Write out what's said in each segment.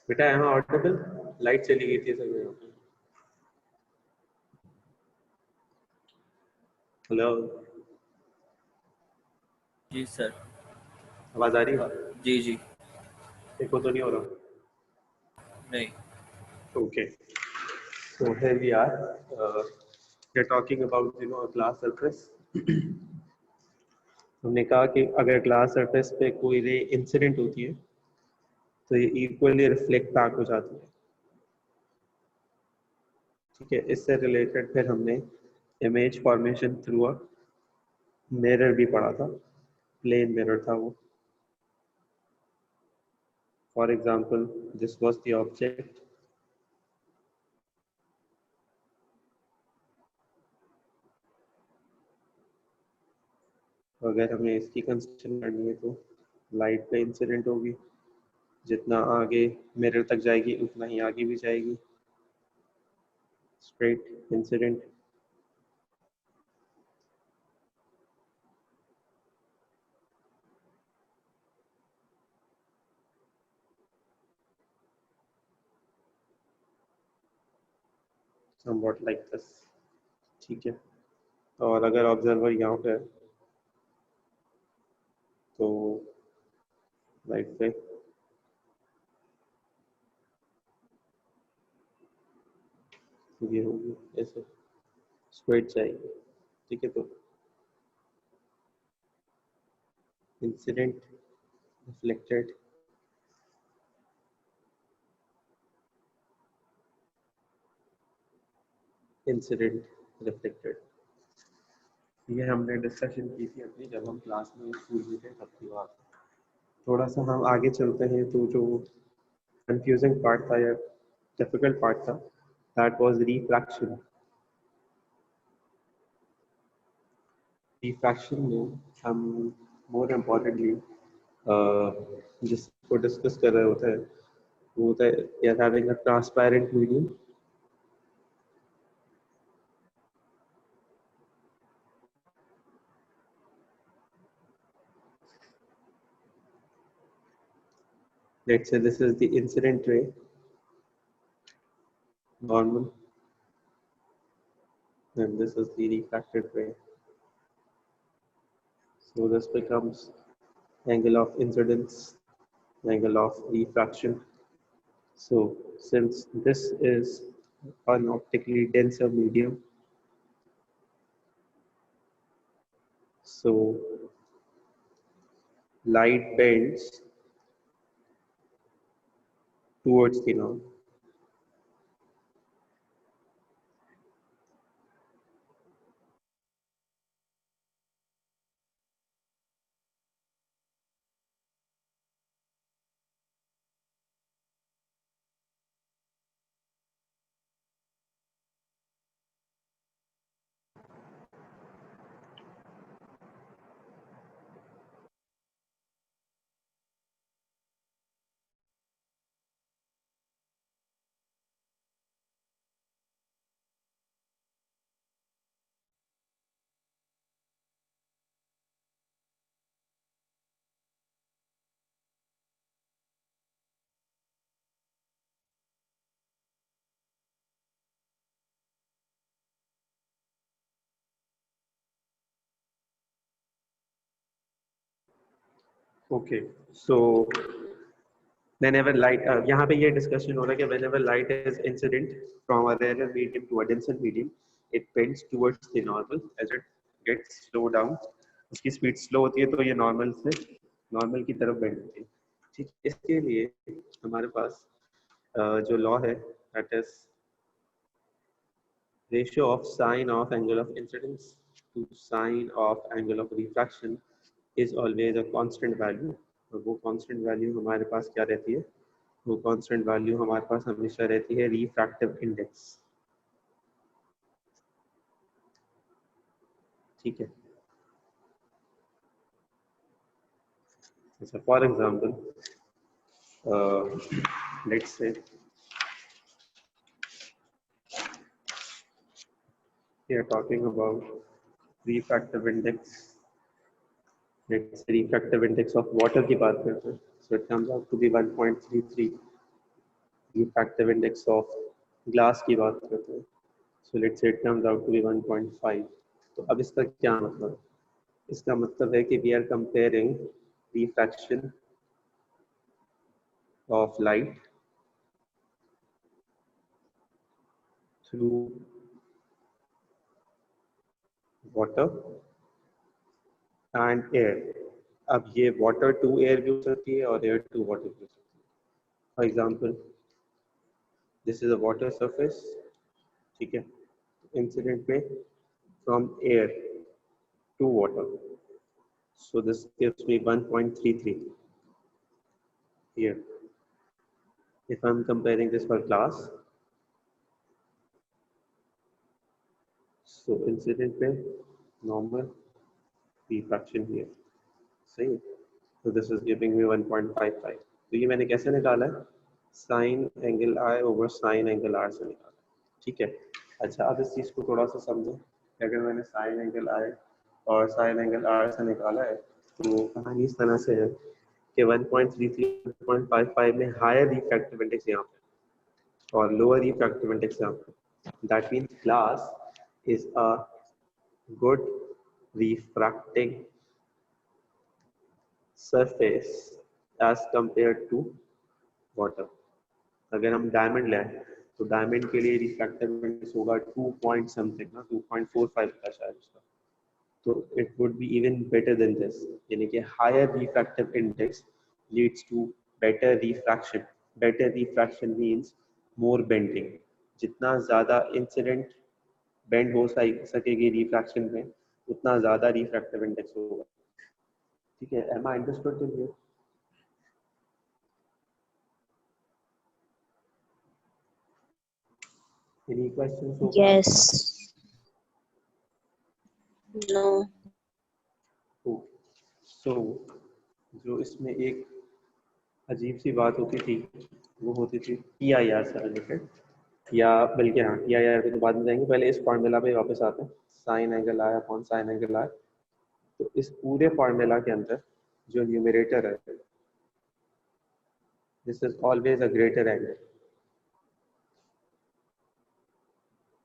बेटा am audible? Light चली गई थी सब यहाँ पे। हेलो, जी सर। आवाज आ रही है? जी जी। देखो तो नहीं हो रहा? नहीं। Okay, so here we are. We are talking about a glass surface. हमने कहा कि अगर ग्लास सरफेस पे कोई रे इंसिडेंट होती है तो ये इक्वली रिफ्लेक्ट बैक हो जाती है। ठीक है, इससे रिलेटेड फिर हमने image formation through a mirror भी पढ़ा था, प्लेन मिरर था वो। For example this was the object, अगर हमें इसकी कंस्ट्रक्शन करनी है तो लाइट पे इंसिडेंट होगी, जितना आगे मिरर तक जाएगी उतना ही आगे भी जाएगी, straight incident. somewhat like this। ठीक है, और अगर ऑब्जर्वर यहाँ पे है तो लाइट पे ये होगी ऐसे स्ट्रेट जाएगी। ठीक है, तो इंसिडेंट, रिफ्लेक्टेड, इंसिडेंट, रिफ्लेक्टेड, ये हमने डिस्कशन की थी अपनी जब हम क्लास में स्कूल में थे तब की बात। थोड़ा सा हम आगे चलते हैं तो जो कंफ्यूजिंग पार्ट था या डिफिकल्ट पार्ट था, दैट वाज रिफ्रैक्शन। रिफ्रैक्शन में हम मोर इम्पोर्टेंटली जिसको डिस्कस कर रहे होते हैं वो होता है we are having a transparent medium. Let's say this is the incident ray, normal, and this is the refracted ray. So this becomes angle of incidence, angle of refraction. So since this is an optically denser medium, so light bends towards the norm. Okay, so whenever light, यहाँ पे ये discussion हो रहा है कि whenever light is incident from a rarer medium to a denser medium, it bends towards the normal as it gets slow down. उसकी speed slow होती है तो ये normal से normal की तरफ bend होती है। ठीक, इसके लिए हमारे पास जो law है that is ratio of sine of angle of incidence to sine of angle of refraction is always a constant value। और वो constant value हमारे पास क्या रहती है? वो कांस्टेंट वैल्यू हमारे पास हमेशा रहती है रिफ्रैक्टिव इंडेक्स। ठीक है, जैसे for example let's say we are talking about refractive index. Let's say refractive index of water की बात करते हैं, so it comes out to be 1.33। refractive index of glass की बात करते हैं. So let's say it comes out to be 1.5. तो अब इसका क्या मतलब है? इसका मतलब है कि we are comparing refraction of light through water and air. अब ये water to air भी हो सकती है और air to water भी हो सकती है. For example, this is a water surface, ठीक है? Incident में from air to water. So this gives me 1.33 here. If I'm comparing this for glass, so incident पे normal refraction here. सही. So this is giving me 1.55. तो ये मैंने कैसे निकाला है? Sin angle I over sin angle R से निकाला. ठीक है. अच्छा, अब इस चीज को थोड़ा सा समझो. अगर मैंने sin angle I और sin angle R से निकाला है, तो कहानी इस तरह से है कि 1.33 1.55 में हायर रिफ्रैक्टिव इंडेक्स यहाँ पे और लोअर रिफ्रैक्टिव इंडेक्स यहाँ पे. That means glass is a good refracting surface as compared to water. अगर हम डायमंड लें तो डायमंड के लिए रिफ्रैक्टिव इंडेक्स होगा 2 पॉइंट समथिंग ना, 2.45 का शायद उसका. तो it would be even better than this, यानी कि higher refractive index leads to better refraction. Better refraction means more bending. जितना ज़्यादा इंसिडेंट बेंड हो सकेगी रिफ्रैक्शन में, उतना ज़्यादा रिफ्रैक्टिव इंडेक्स होगा. ठीक है. Am I understood till here? Any questions so far? Yes. No. So, जो इसमें एक अजीब सी बात होती थी वो होती थी PIR से रिलेटेड, या बल्कि हाँ PIR पे तो बाद में जाएंगे, पहले इस फॉर्मूला पे वापस आते हैं. साइन एंगल आया अपॉन साइन एंगल आया. तो इस पूरे फॉर्मूला के अंदर जो न्यूमरेटर है, this is always a greater angle,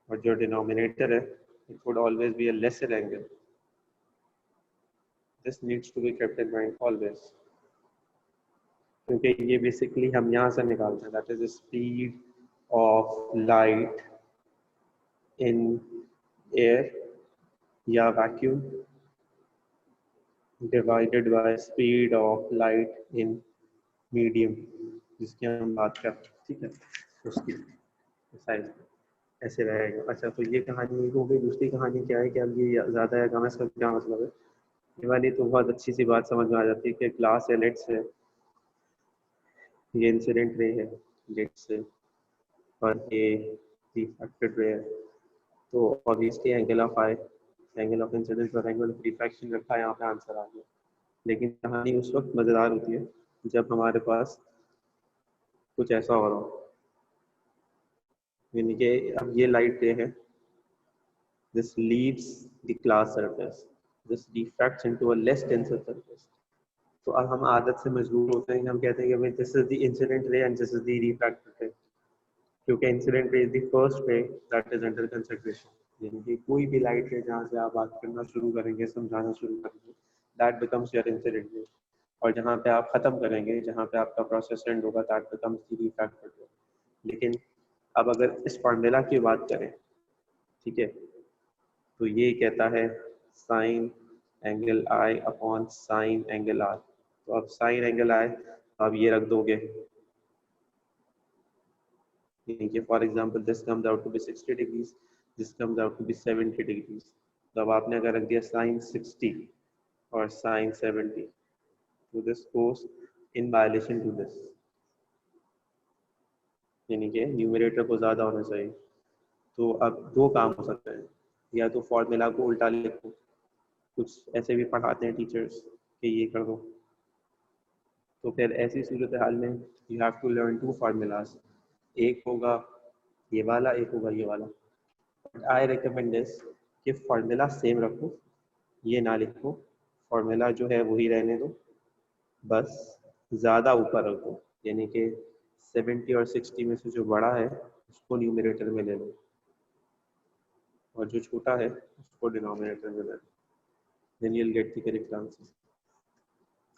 और जो डिनोमिनेटर है it would always be a lesser angle. This needs to be kept in mind always, क्योंकि ये बेसिकली हम यहाँ से निकालते हैं. That is the speed of light in air या vacuum divided by speed of light in medium, जिसकी हम बात करते हैं. ठीक है. उसकी साइज ऐसे रहेगा. अच्छा, तो ये कहानी हो गई. दूसरी कहानी क्या है कि अब ये ज़्यादा है कम, इसका क्या मतलब है? ये वाली तो बहुत अच्छी सी बात समझ में आ जाती है कि ग्लास है, लेट्स है, ये इंसिडेंट रे है, लेट्स से, और ये रिफ्रैक्टेड रे है. तो obviously angle of I, angle of incidence और एंगल ऑफ रिफ्रैक्शन रखा है, यहाँ पे आंसर आ गया. लेकिन कहानी उस वक्त मज़ेदार होती है जब हमारे पास कुछ ऐसा हो रहा हो, यानी कि अब ये लाइट रे है, this leaves the glass surface, this refracts into a less denser surface. तो अब हम आदत से मजबूर होते हैं कि हम कहते हैं कि भाई this is the incident ray and this is the refracted ray, क्योंकि incident ray is the first ray that is under consideration. यानी कि कोई भी लाइट रे जहाँ से आप बात करना शुरू करेंगे, समझाना शुरू करेंगे, that becomes your incident ray. और जहाँ पे आप खत्म करेंगे, जहाँ पे आपका प्रोसेस एंड होगा, दैट बिकम्स द रिफ्रैक्टेड रे. लेकिन अब अगर इस फार्मूला की बात करें, ठीक है, तो ये कहता है sine angle i upon sine angle r. तो अब साइन एंगल आए, अब ये रख दोगे, for example this comes out to be 60 degrees, this comes out to be 70 degrees. तो अब आपने अगर रख दिया साइन 60 और साइन 70, तो this goes in violation to this, यानी कि न्यूमरेटर को ज़्यादा होना चाहिए. तो अब दो काम हो सकते हैं, या तो फॉर्मूला को उल्टा लिखो, कुछ ऐसे भी पढ़ाते हैं टीचर्स कि ये कर दो. तो फिर ऐसी सूरत हाल में you have to learn two formulas. एक होगा ये वाला, एक होगा ये वाला. बट आई रिकमेंड दिस कि फार्मूला सेम रखो, ये ना लिखो. फार्मूला जो है वही रहने दो, बस ज़्यादा ऊपर रखो, यानी कि 70 और 60 में से जो बड़ा है उसको न्यूमरेटर में ले लो और जो छोटा है उसको डिनोमिनेटर में ले लो, then you'll get the correct answer.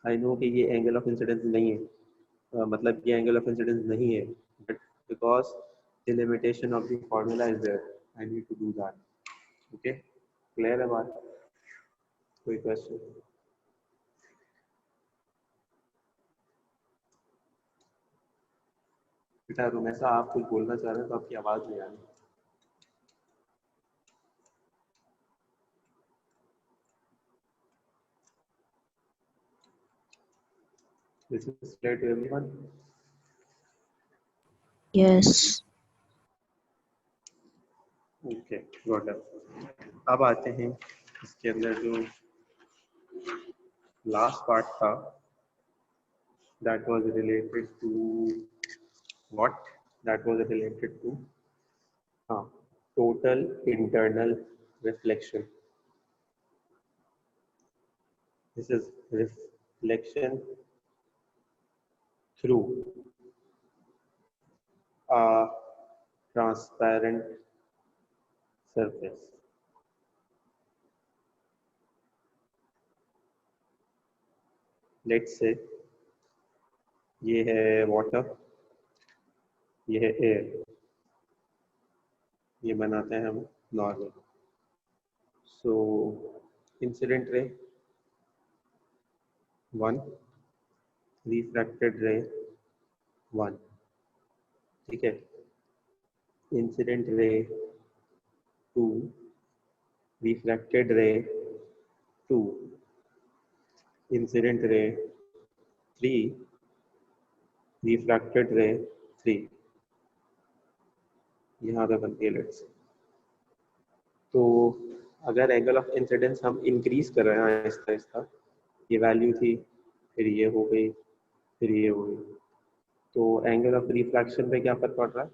I know कि ये एंगल ऑफ इंसिडेंस नहीं है, मतलब ये एंगल ऑफ इंसिडेंस नहीं है, but because the limitation of the formula is there I need to do that. Okay, clear है बात? कोई क्वेश्चन? बेटा रुमैसा आप कुछ बोलना चाह रहे हैं तो आपकी आवाज नहीं आ रही. This is clear to everyone? Yes. Okay, got it. अब आते हैं इसके अंदर जो लास्ट पार्ट था, that was related to what? That was related to total internal reflection. This is reflection through a transparent surface. Let's say ये है water, ये है air, ये बनाते हैं हम नॉर्मल. सो इंसिडेंट रे 1, रिफ्रैक्टेड रे 1, ठीक है. इंसिडेंट रे 2, रिफ्रैक्टेड रे 2, इंसिडेंट रे 3, रिफ्रैक्टेड रे 3. यहाँ पे बनती है लेट्स. तो अगर एंगल ऑफ इंसिडेंस हम इंक्रीज कर रहे हैं आहिस्ता आहिस्ता, ये वैल्यू थी, फिर ये हो गई, फिर ये हो गई, तो एंगल ऑफ रिफ्रैक्शन पे क्या फर्क पड़ रहा है?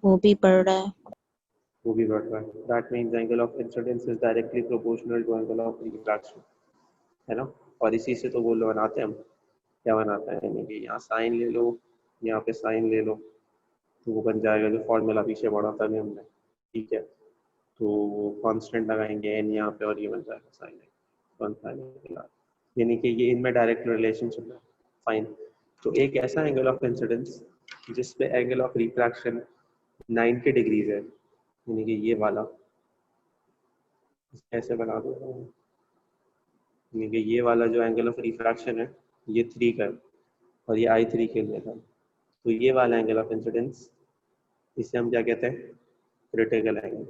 वो भी बढ़ रहा है. वो भी बढ़ रहा है. That means angle of incidence is directly proportional to angle of refraction, है ना. और इसी से तो वो बनाते हैं हम, क्या बनाते हैं, यानी कि यहाँ साइन ले लो, यहाँ पे साइन ले लो, तो वो बन जाएगा जो फॉर्मूला पीछे पढ़ा था हमने, ठीक है. तो कांस्टेंट लगाएंगे एन यहाँ पे और ये बन जाएगा साइन एक्स, यानी कि ये इनमें डायरेक्ट रिलेशनशिप है. फाइन. तो एक ऐसा एंगल ऑफ इंसिडेंस जिस पे एंगल ऑफ रिफ्रैक्शन 90 डिग्रीज है, यानी कि ये वाला कैसे बना दो, यानी कि ये वाला जो एंगल ऑफ रिफ्रैक्शन है ये 3 का है और ये I3 के लिए था. तो ये वाला एंगल ऑफ इंसिडेंस, इसे हम क्या कहते हैं? Critical angle.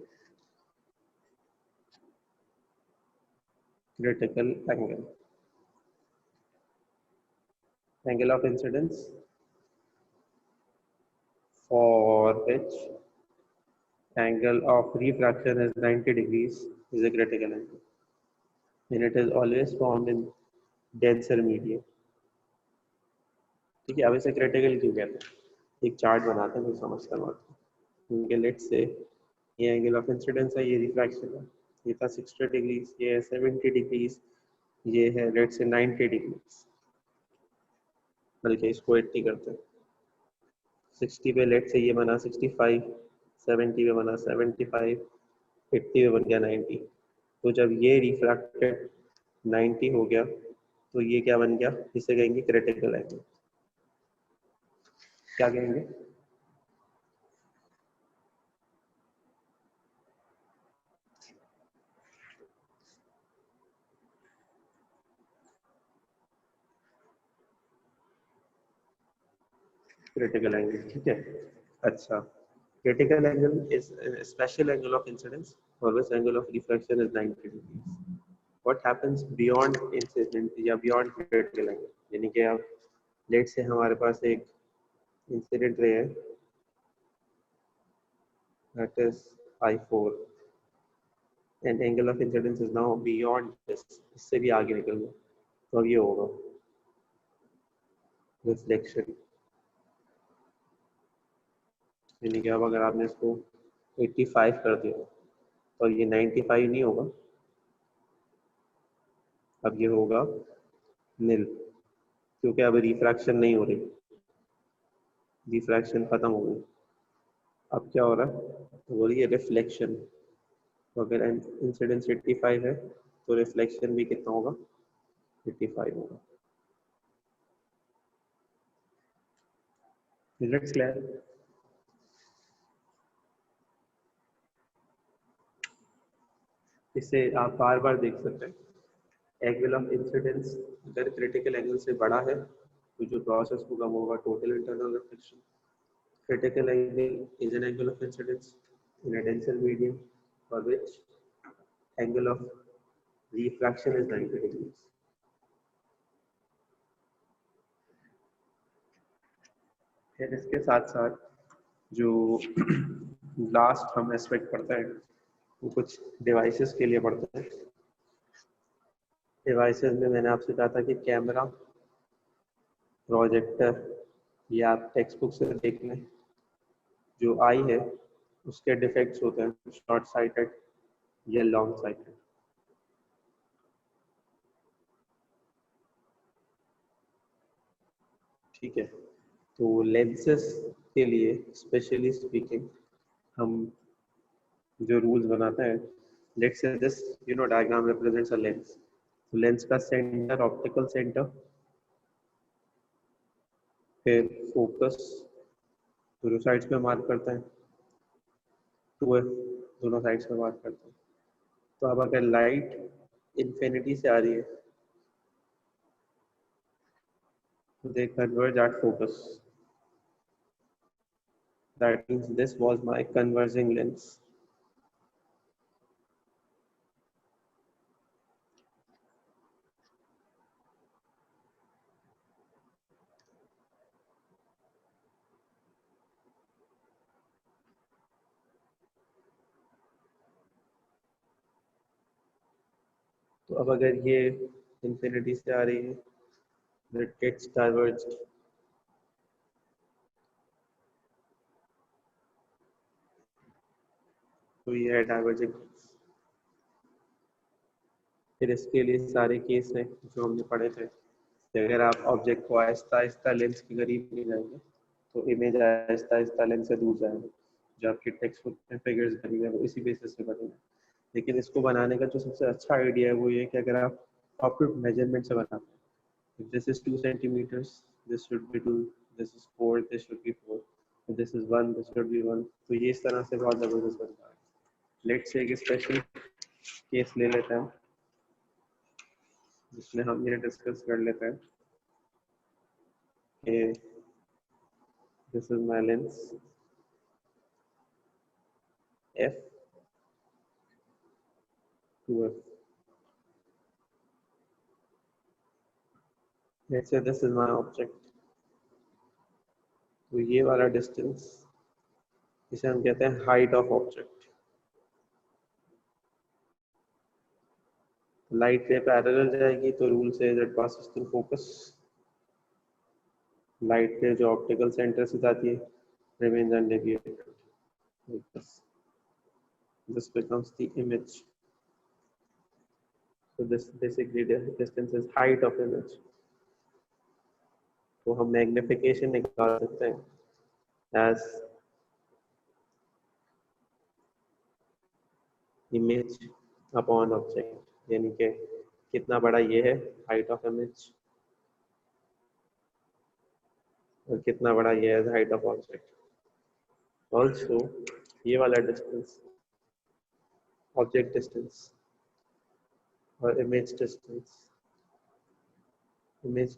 Critical angle. Angle of incidence for which angle of refraction is 90 degrees is a critical angle, and it is always found in denser medium. ठीक है. अब इसे क्रिटिकल क्यों कहते हैं? एक चार्ट बनाते हैं तो समझते हैं. क्योंकि लेट्स से ये एंगल ऑफ इंसिडेंस है, ये रिफ्रैक्शन है, ये था 60 डिग्रीज, ये है 70 डिग्रीज, ये है लेट्स से 90 डिग्रीज, बल्कि इसको 80 करते हैं. 60 पे लेट से ये बना 65, 70 पे बना 75, 80 पे बन गया 90. तो जब ये रिफ्रैक्टेड 90 हो गया तो ये क्या बन गया? इसे कहेंगे क्रिटिकल एंगल. क्या कहेंगे? क्रिटिकल एंगल, ठीक है. अच्छा, critical angle is a special angle of incidence for which angle of refraction is 90 degrees. What happens beyond incident या beyond critical angle? यानी कि अब लेट से हमारे पास एक इंसिडेंट रे है, that is I4, and angle of incidence is now beyond this, इससे भी आगे निकल गया, तो अब ये होगा रिफ्लेक्शन. यानी कि अब अगर आपने इसको 85 कर दिया तो ये 95 नहीं होगा, अब ये होगा नील, क्योंकि अब रिफ्रैक्शन नहीं हो रही, रिफ्रैक्शन खत्म हो गई। अब क्या हो रहा है, हो रही है रिफ्लेक्शन। तो अगर इंसिडेंस 85 है तो रिफ्लेक्शन भी कितना होगा, 85 होगा। It's clear. इसे आप बार बार देख सकते हैं। एंगल ऑफ इंसिडेंस अगर क्रिटिकल एंगल से बड़ा है तो जो प्रोसेस होगा वो होगा total internal reflection. Critical angle is an angle of incidence in a denser medium for which angle of refraction is 90 degrees. फिर इसके साथ साथ जो लास्ट हम एस्पेक्ट पढ़ते हैं वो कुछ डिवाइसेस के लिए पढ़ते हैं। डिवाइसेस में मैंने आपसे कहा था कि कैमरा, प्रोजेक्टर, ये आप टेक्स्ट बुक से देख लें। जो आई है उसके डिफेक्ट्स होते हैं शॉर्ट साइटेड या लॉन्ग साइटेड। ठीक है, तो लेंसेस के लिए स्पेशली स्पीकिंग हम जो रूल्स बनाते हैं, let's say this diagram represents a lens. तो लेंस का सेंटर, ऑप्टिकल सेंटर, फिर फोकस दोनों साइड्स पे मार्क करते हैं, 2f दोनों साइड्स पे मार्क करते हैं। तो अब अगर लाइट इन्फिनिटी से आ रही है तो they converge at focus. That means this was my converging lens. तो अब अगर ये इंफिनिटी से आ रही है, it gets diverged. तो ये है डाइवर्जिंग। फिर इसके लिए सारे केस हैं जो हमने पढ़े थे। अगर आप ऑब्जेक्ट को आहिस्ता आहिस्ता लेंस के करीब ले जाएंगे तो इमेज आहिस्ता आहिस्ता लेंस से दूर जाएगा। जो आपके टेक्स्ट बुक में फिगर्स बनेंगे वो इसी बेसिस पे बनेंगे। लेकिन इसको बनाने का जो सबसे अच्छा आइडिया है वो ये कि अगर आप प्रॉपर मेजरमेंट से बनाते हैं, if this is 2 centimeters, this should be 2, this is 4, this should be 4, if this is 1, this should be 1। तो ये इस तरह से बहुत ज़बरदस्त बनता है। लेट्स से एक स्पेशल केस ले लेते हैं जिसमें हम ये डिस्कस कर लेते हैं कि this is my lens f to f। Let's say this is my object. तो ये वाला डिस्टेंस इसे हम कहते हैं height of object. Light ray parallel जाएगी तो रूल से it passes through focus. Light रे जो ऑप्टिकल सेंटर से जाती है remains undeviated like this. This becomes the image. So this basically the distance is height of image. तो हम मैग्निफिकेशन निकाल सकते हैं as image upon object, यानी कि कितना बड़ा ये है height of image और कितना बड़ा ये है height of object। Also ये वाला डिस्टेंस ऑब्जेक्ट डिस्टेंस और इमेज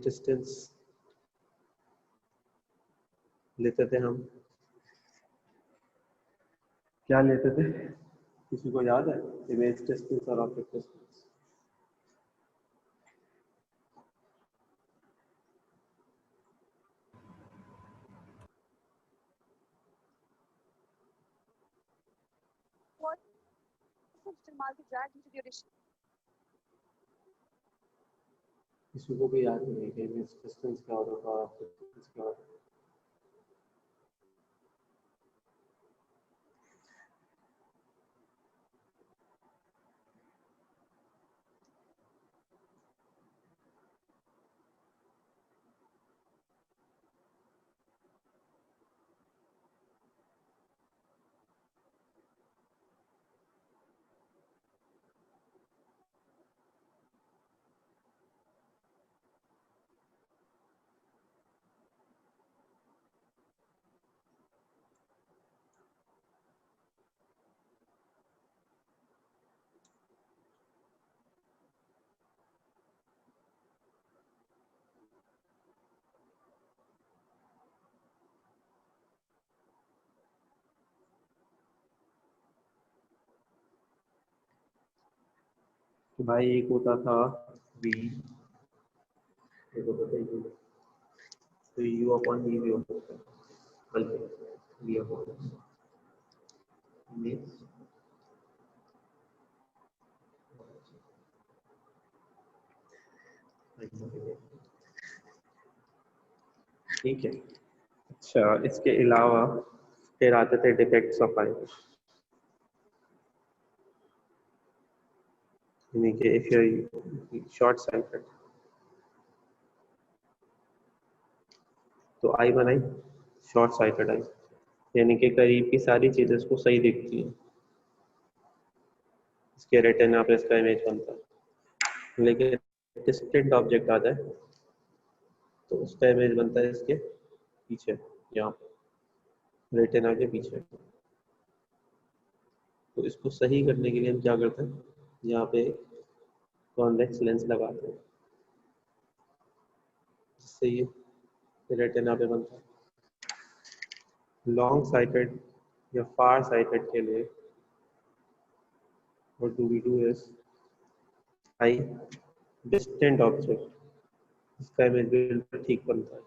डिस्टेंस लेते थे हम। क्या लेते थे, किसी को याद है? इमेज डिस्टेंस और ऑब्जेक्ट डिस्टेंस। किसी को भी याद नहीं है कि इमेज डिस्टेंस क्या होता था, ऑब्जेक्ट डिस्टेंस क्या होता था? तो भाई एक होता था v, एक होता था u, तो u अपॉन v भी हो सकता है, बल्कि v अपॉन ठीक है। अच्छा, इसके अलावा फिर आते थे डिफेक्ट्स ऑफ आई, यानी कि इफ यू शॉर्ट साइटेड, तो आई बनाई शॉर्ट साइटेड आई, यानी कि करीब की सारी चीजें इसको सही दिखती हैं, इसके रेटिना पे इसका इमेज बनता है, लेकिन डिस्टेंट ऑब्जेक्ट आता है तो उसका इमेज बनता है इसके पीछे, यहाँ पे रेटिना के पीछे। तो इसको सही करने के लिए हम क्या करते हैं, यहाँ पे कॉन्वेक्स लेंस लगाते हैं, जिससे ये रेटिना पे बनता है। लॉन्ग साइटेड या फार साइटेड के लिए what do we do is I distant object, इसका इमेज बिल्कुल ठीक बनता है।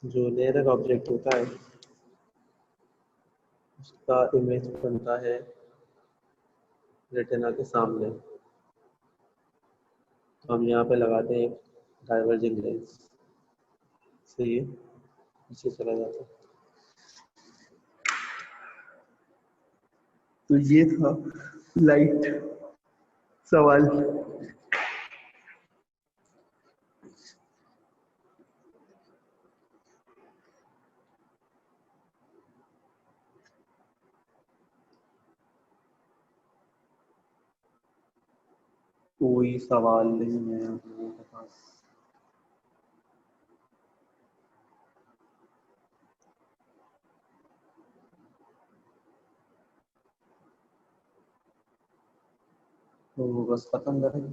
जो नियर ऑब्जेक्ट होता है उसका इमेज बनता है रेटिना के सामने। तो हम यहाँ पे लगाते हैं एक डाइवर्जिंग लेंस, से ये पीछे चला जाता है। तो ये था लाइट सवाल। कोई सवाल नहीं है आप लोगों के पास? तो बस खत्म करें।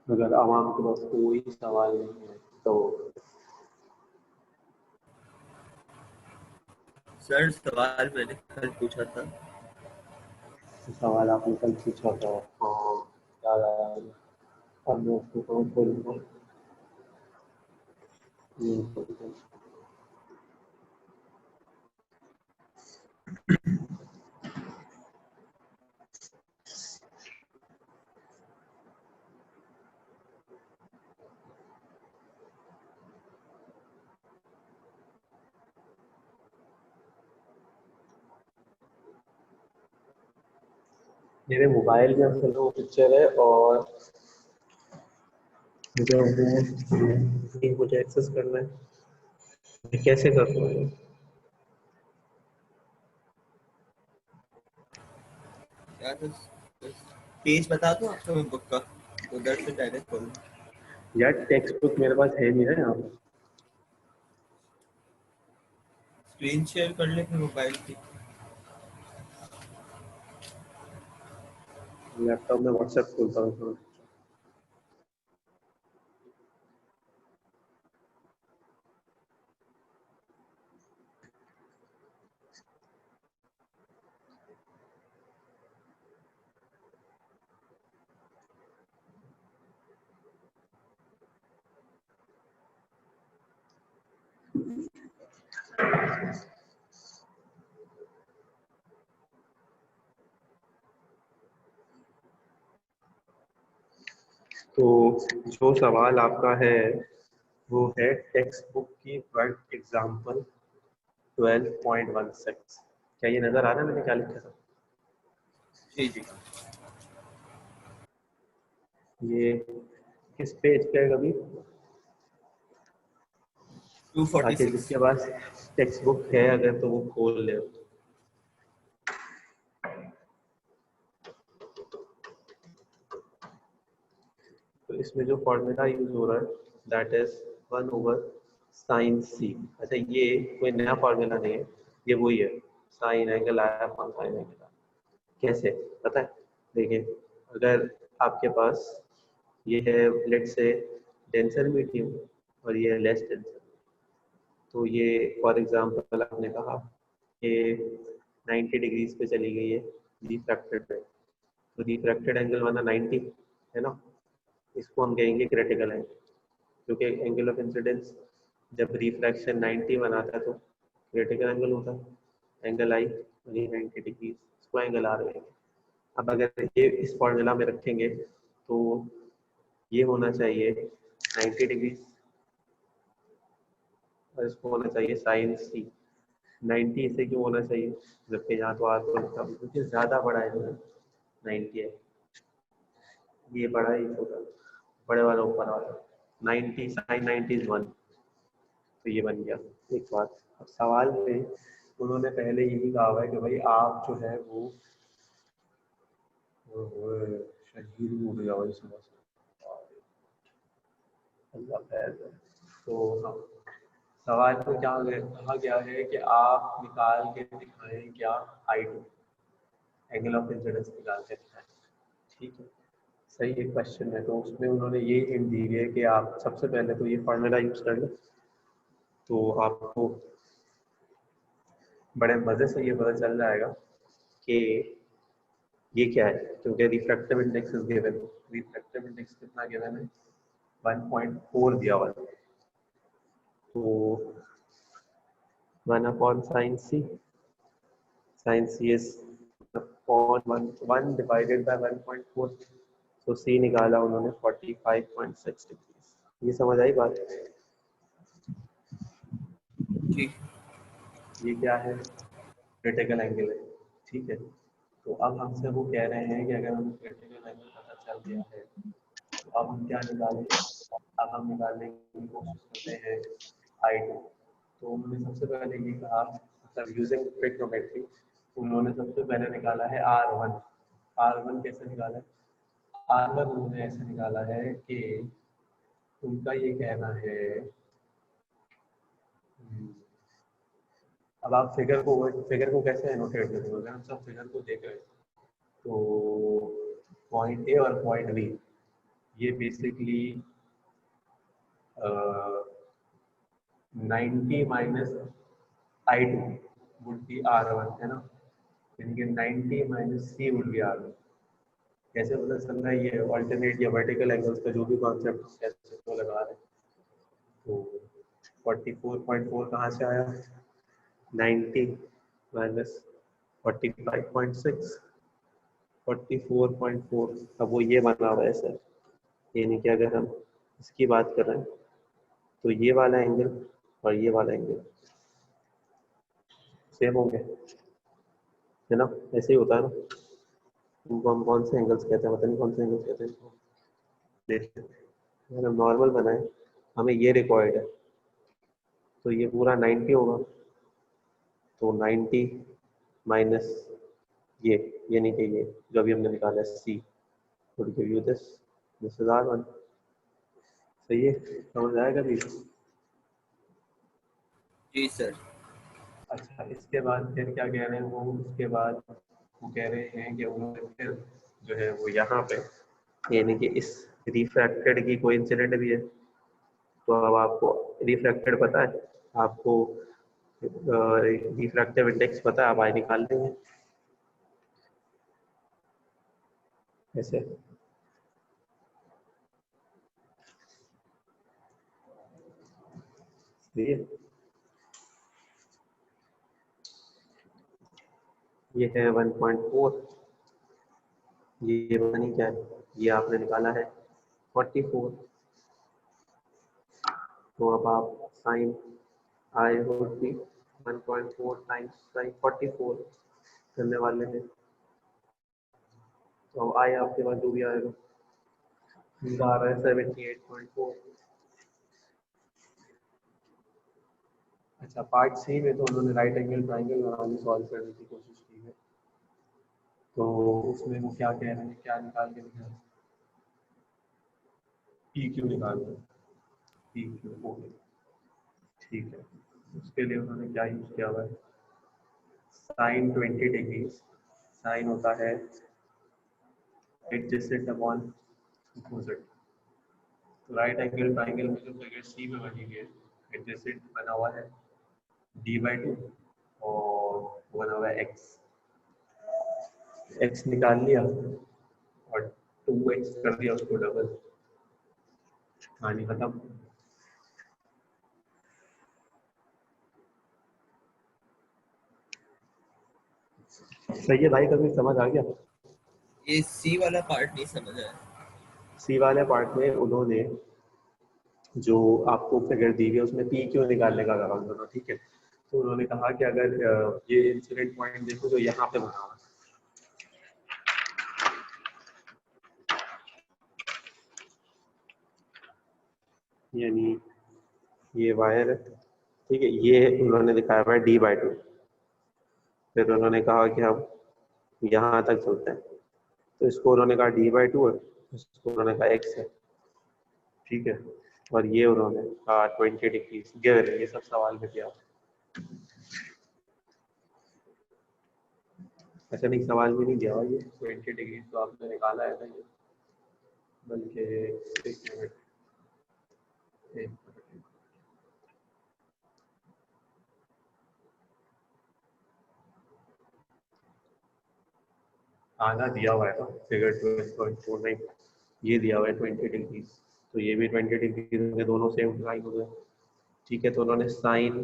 अगर आवाम के पास कोई सवाल नहीं है तो सर सवाल मैंने कल पूछा था। सवाल आपने कल पूछा था। हाँ, याद आया। अब मैं उसको काउंट करूँगा। मेरे मोबाइल में असल वो पिक्चर है और मुझे वो मुझे एक्सेस करना है, मैं कैसे कर पाऊँ? क्या था? पेज बता दो आपको, मैं बुक का उधर से डायरेक्ट खोल। यार टेक्स्ट बुक मेरे पास है नहीं ना यहाँ पे। स्क्रीन शेयर कर ले फिर मोबाइल की। लैपटॉप में व्हाट्सएप खोलता हूँ। तो जो सवाल आपका है वो है टेक्स्ट बुक की वर्ड एग्जाम्पल 12.16। क्या ये नजर आ रहा है मैंने क्या लिखा था? जी जी। ये किस पेज पे है कभी? ताकि 246। जिसके पास टेक्स्ट बुक है अगर तो वो खोल ले। तो इसमें जो फॉर्मूला यूज हो रहा है दैट इज 1/sin c। अच्छा, ये कोई नया फॉर्मूला नहीं है, ये वही है, साइन एंगल आया अपॉन साइन एंगल। कैसे पता है? देखिए, अगर आपके पास ये है लेट से डेंसर मीडियम और ये है लेस डेंसर, तो ये फॉर एग्जांपल आपने कहा कि 90 डिग्रीज पे चली गई है रिफ्रैक्टेड है, तो रिफ्रैक्टेड एंगल बना 90 है ना, इसको हम कहेंगे क्रिटिकल एंगल, क्योंकि एंगल ऑफ इंसिडेंस जब रिफ्रैक्शन 90 बनाता है तो क्रिटिकल एंगल होता है, एंगल आई वही 90 डिग्री, इसको एंगल आर कहेंगे। अब अगर ये इस फॉर्मूला में रखेंगे तो ये होना चाहिए 90 डिग्री और इसको होना चाहिए साइन सी। 90 इसे क्यों होना चाहिए, जबकि यहाँ तो आर को लिखा क्योंकि ज़्यादा बड़ा है ना 90 है, ये बड़ा है ये छोटा, बड़े वाला ऊपर वाला 90 साइन 90 इज 1, तो ये बन गया एक बात। अब सवाल में उन्होंने पहले यही कहा हुआ है कि भाई आप जो है वो शहीद हो गया भाई सुबह से, अल्लाह खैर करे। तो हाँ, सवाल में क्या कहा गया है कि आप निकाल के दिखाएं क्या I2 एंगल ऑफ इंसिडेंस निकाल के दिखाएं, ठीक है सही है क्वेश्चन है। तो उसमें उन्होंने ये हिंट दी है कि आप सबसे पहले तो ये फॉर्मूला यूज कर लें, तो आपको बड़े मजे से ये पता चल जाएगा कि ये क्या है, क्योंकि refractive index is given, refractive index कितना गिवन है 1.4 दिया हुआ है, तो 1/sin c, sin c is upon 1 divided by 1.4, तो c निकाला उन्होंने 45.6 डिग्री। ये समझ आई बात? जी ये क्या है, क्रिटिकल एंगल है, ठीक है। तो अब हमसे वो कह रहे हैं कि अगर हमें क्रिटिकल एंगल पता चल गया है तो अब हम क्या निकालें, अब हम निकालने की कोशिश करते हैं I2। तो उन्होंने सबसे पहले ये कहा, मतलब यूजिंग ट्रिग्नोमेट्री, उन्होंने सबसे पहले निकाला है R1। R1 कैसे निकाला है, R1 उन्होंने ऐसे निकाला है कि उनका ये कहना है, अब आप फिगर को कैसे एनोटेट करेंगे, अगर हम सब फिगर को देख रहे हैं तो पॉइंट ए और पॉइंट बी ये basically 90 minus I2 would be R1 है ना, यानी कि 90 minus C would be R1। कैसे पता चल रहा है, ये ऑल्टरनेट या वर्टिकल एंगल्स का जो भी कॉन्सेप्ट कैसे तो लगा रहे हैं। तो 44.4 कहाँ से आया, 90 माइनस 45.6, 44.4। अब वो ये बना हुआ है सर, यानी कि अगर हम इसकी बात कर रहे हैं तो ये वाला एंगल और ये वाला एंगल सेम होंगे, है ना, ऐसे ही होता है ना। इनको हम कौन से एंगल्स कहते हैं, पता नहीं कौन से एंगल्स कहते हैं इसको। देखते हैं, अगर हम नॉर्मल बनाए, हमें ये रिक्वायर्ड है, तो ये पूरा 90 होगा, तो 90 माइनस ये, यानी कि ये जो अभी हमने निकाला है C would give you this is R1। सही है, समझ आएगा भी। जी सर। अच्छा, इसके बाद फिर क्या कह रहे हैं वो, उसके बाद वो कह रहे हैं कि उन्होंने फिर जो है वो यहाँ पे, यानी कि इस रिफ्रैक्टेड की कोई इंसिडेंट भी है, तो अब आपको रिफ्रैक्टेड पता है, आपको रिफ्रैक्टिव इंडेक्स पता है, आप आई निकाल लेंगे ऐसे। ये है 1.4, ये पता नहीं क्या है, ये आपने निकाला है 44। तो अब आप sine i would be 1.4 times sine 44 करने वाले हैं, तो अब आई आपके पास जो भी आएगा, इनका आ रहा है 78.4। अच्छा, पार्ट सी में तो उन्होंने राइट एंगल ट्राइंगल बनाने सॉल्व करने की कोशिश की है, तो उसमें वो क्या कह रहे हैं, क्या निकाल के दिखा रहे हैं, पी क्यू निकाल रहे हैं, पी क्यू हो गया, ठीक है। उसके लिए उन्होंने क्या यूज किया हुआ है, साइन 20 डिग्री, साइन होता है एडजेसेंट अपॉन अपोजिट, तो राइट एंगल ट्राइंगल में जो फिगर सी में बनी हुई है, एडजेसेंट बना हुआ है d/2 और बना हुआ है x, x निकाल लिया और 2x कर दिया उसको डबल, कहानी खत्म। सही है भाई, कभी समझ आ गया? ये सी वाला पार्ट नहीं समझ आया। सी वाले पार्ट में उन्होंने जो आपको फिगर दी हुई है उसमें पी क्यू निकालने का कहा उन्होंने, ठीक है। तो उन्होंने कहा कि अगर ये इंसिडेंट पॉइंट देखो जो यहाँ पे बना हुआ है, यानी ये वायर है, ठीक है, ये उन्होंने दिखाया हुआ है d/2। फिर उन्होंने कहा कि हम यहाँ तक चलते हैं, तो इसको उन्होंने कहा d/2 है, इसको उन्होंने कहा x है, ठीक है। और ये उन्होंने कहा 20 डिग्री गिवन है, ये सब सवाल में किया। ऐसा नहीं, सवाल में नहीं दिया हुआ ये 20 डिग्री तो आपने निकाला है ना ये, बल्कि एक मिनट, एक मिनट। आधा दिया हुआ है ना फिगर 12.49, ये दिया हुआ है 20 डिग्री, तो ये भी 20 डिग्री होंगे, दोनों सेम लाइन हो गए, ठीक है। तो उन्होंने साइन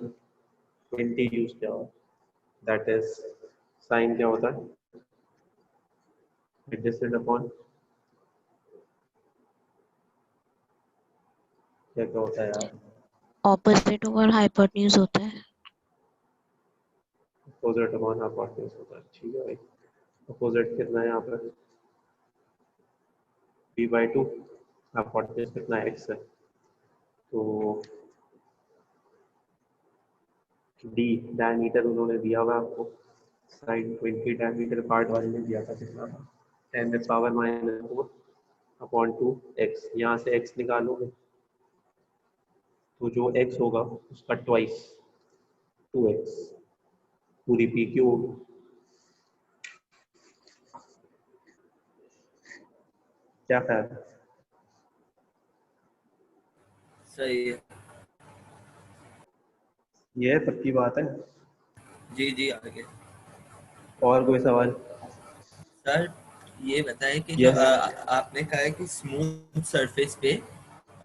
20 यूज किया हुआ, दैट इज साइन क्या होता है, एडजस्टेड अपॉन क्या क्या होता है यार, ऑपोजिट ओवर हाइपोटेन्यूज होता है। अपोजिट अपॉन हाइपोटेन्यूज होता है, ठीक है भाई। अपोजिट कितना है यहाँ पर, b/2, हाइपोटेन्यूज कितना है, x है, तो d डायमीटर उन्होंने दिया हुआ है आपको, साइन 20 डायमीटर पार्ट वाले ने दिया था कितना था, 10⁻⁻4 अपॉन 2x, यहाँ से x निकालोगे तो जो x होगा उसका ट्वाइस 2x, पूरी पी क्यू होगी। क्या ख्याल है? सही है। ये है पक्की बात है। जी जी आगे। और कोई सवाल? सर ये बताएं कि जो यस। आपने कहा है कि स्मूथ सरफेस पे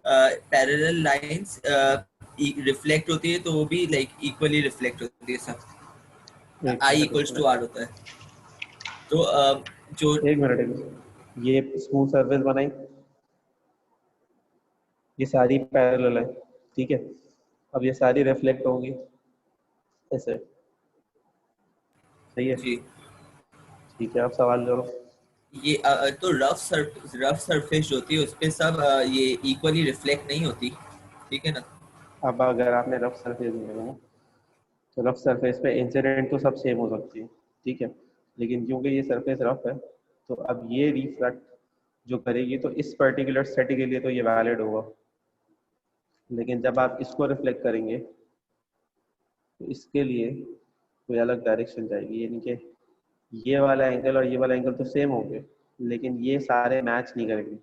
पैरेलल लाइंस रिफ्लेक्ट होती है, तो वो भी लाइक इक्वली रिफ्लेक्ट होती है सब, एक आई मिनट, इक्वल्स टू आर होता है। तो जो एक मिनट, एक मिनट। ये स्मूथ सर्फेस बनाई, ये सारी पैरेलल है, ठीक है। अब ये सारी रिफ्लेक्ट होंगी ऐसे, सही है, जी ठीक है। आप सवाल करो। ये तो रफ सरफेस जो होती है उस पे सब ये इक्वली रिफ्लेक्ट नहीं होती, ठीक है ना। अब अगर आपने रफ सरफेस लिया ना, तो रफ सरफेस पे इंसिडेंट तो सब सेम हो सकती है, ठीक है, लेकिन क्योंकि ये सरफेस रफ है, तो अब ये रिफ्लेक्ट जो करेगी तो इस पर्टिकुलर सेट के लिए तो ये वैलिड होगा, लेकिन जब आप इसको रिफ्लेक्ट करेंगे तो इसके लिए कोई अलग डायरेक्शन जाएगी, यानी कि ये वाला एंगल और ये वाला एंगल तो सेम होंगे, लेकिन ये सारे मैच नहीं करेंगे।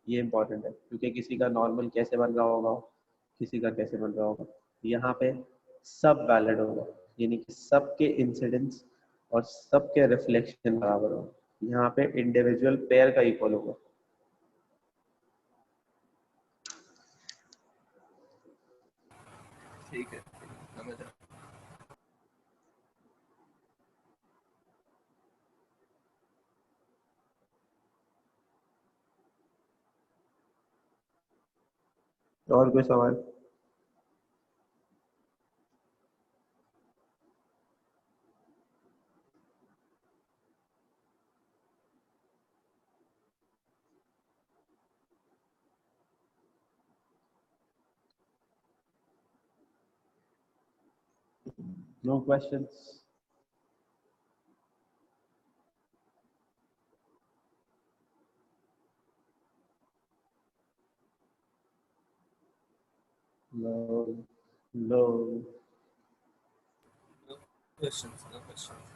ये इंपॉर्टेंट है, क्योंकि किसी का नॉर्मल कैसे बन रहा होगा, किसी का कैसे बन रहा होगा, यहाँ पे सब वैलिड होगा, यानी कि सबके इंसिडेंस और सबके रिफ्लेक्शन बराबर होगा, यहाँ पे इंडिविजुअल पेयर का इक्वल होगा। ठीक है समझ रहा हूं। और कोई सवाल? No questions? No, no. Questions no questions.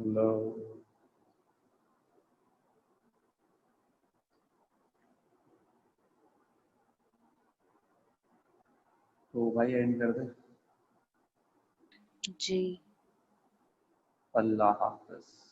Hello तो भाई एंड कर दे। जी। अल्लाह हाफ़िज़।